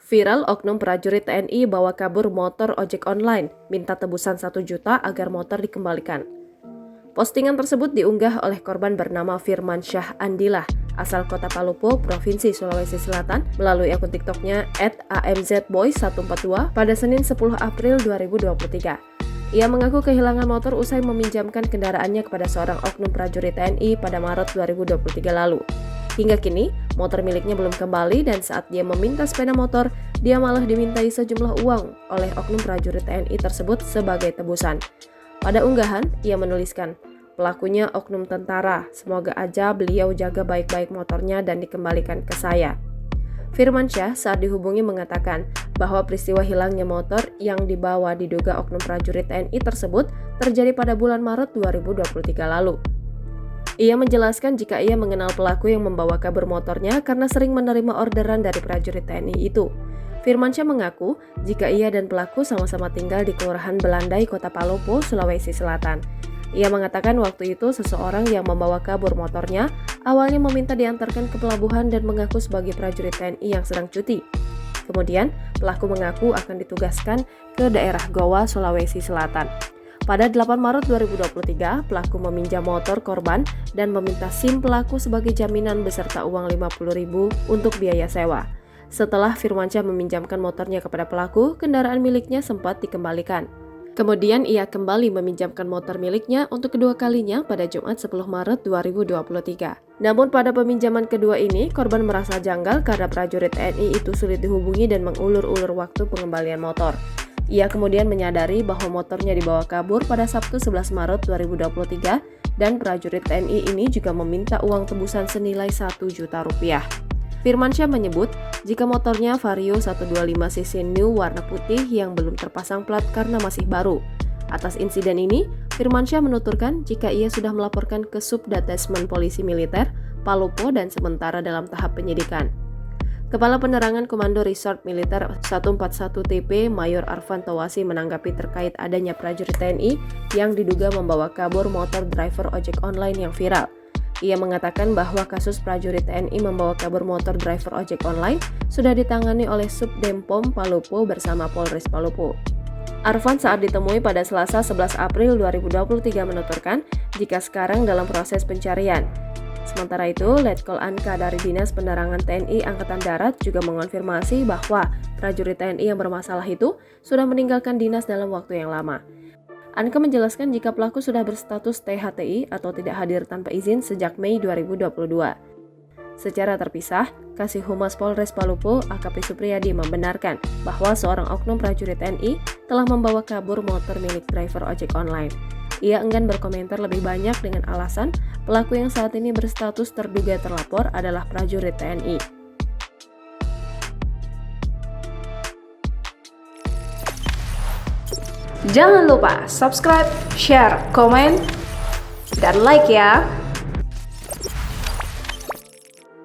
Viral oknum prajurit TNI bawa kabur motor ojek online, minta tebusan 1 juta agar motor dikembalikan. Postingan tersebut diunggah oleh korban bernama Firman Syah Andillah, asal kota Palopo, Provinsi Sulawesi Selatan, melalui akun TikToknya @amzboys142 pada Senin 10 April 2023. Ia mengaku kehilangan motor usai meminjamkan kendaraannya kepada seorang oknum prajurit TNI pada Maret 2023 lalu. Hingga kini, motor miliknya belum kembali dan saat dia meminta sepeda motor, dia malah dimintai sejumlah uang oleh oknum prajurit TNI tersebut sebagai tebusan. Pada unggahan, ia menuliskan, "Pelakunya oknum tentara, semoga aja beliau jaga baik-baik motornya dan dikembalikan ke saya." Firman Syah saat dihubungi mengatakan bahwa peristiwa hilangnya motor yang dibawa diduga oknum prajurit TNI tersebut terjadi pada bulan Maret 2023 lalu. Ia menjelaskan jika ia mengenal pelaku yang membawa kabur motornya karena sering menerima orderan dari prajurit TNI itu. Firman Syah mengaku jika ia dan pelaku sama-sama tinggal di Kelurahan Belandai, Kota Palopo, Sulawesi Selatan. Ia mengatakan waktu itu seseorang yang membawa kabur motornya awalnya meminta diantarkan ke pelabuhan dan mengaku sebagai prajurit TNI yang sedang cuti. Kemudian, pelaku mengaku akan ditugaskan ke daerah Goa, Sulawesi Selatan. Pada 8 Maret 2023, pelaku meminjam motor korban dan meminta SIM pelaku sebagai jaminan beserta uang 50.000 untuk biaya sewa. Setelah Firman Syah meminjamkan motornya kepada pelaku, kendaraan miliknya sempat dikembalikan. Kemudian ia kembali meminjamkan motor miliknya untuk kedua kalinya pada Jumat 10 Maret 2023. Namun pada peminjaman kedua ini, korban merasa janggal karena prajurit TNI itu sulit dihubungi dan mengulur-ulur waktu pengembalian motor. Ia kemudian menyadari bahwa motornya dibawa kabur pada Sabtu 11 Maret 2023 dan prajurit TNI ini juga meminta uang tebusan senilai 1 juta rupiah. Firman Syah menyebut jika motornya Vario 125cc New warna putih yang belum terpasang plat karena masih baru. Atas insiden ini, Firman Syah menuturkan jika ia sudah melaporkan ke Subdetesmen Polisi Militer Palopo dan sementara dalam tahap penyidikan. Kepala Penerangan Komando Resort Militer 141 TP Mayor Arfan Tawasi menanggapi terkait adanya prajurit TNI yang diduga membawa kabur motor driver ojek online yang viral. Ia mengatakan bahwa kasus prajurit TNI membawa kabur motor driver ojek online sudah ditangani oleh Subdempom Palopo bersama Polres Palopo. Arfan saat ditemui pada Selasa 11 April 2023 menuturkan jika sekarang dalam proses pencarian. Sementara itu, Letkol Anka dari Dinas Penerangan TNI Angkatan Darat juga mengonfirmasi bahwa prajurit TNI yang bermasalah itu sudah meninggalkan dinas dalam waktu yang lama. Anka menjelaskan jika pelaku sudah berstatus THTI atau tidak hadir tanpa izin sejak Mei 2022. Secara terpisah, Kasih Humas Polres Palopo AKP Supriyadi membenarkan bahwa seorang oknum prajurit TNI telah membawa kabur motor milik driver ojek online. Ia enggan berkomentar lebih banyak dengan alasan pelaku yang saat ini berstatus terduga terlapor adalah prajurit TNI. Jangan lupa subscribe, share, komen, dan like ya!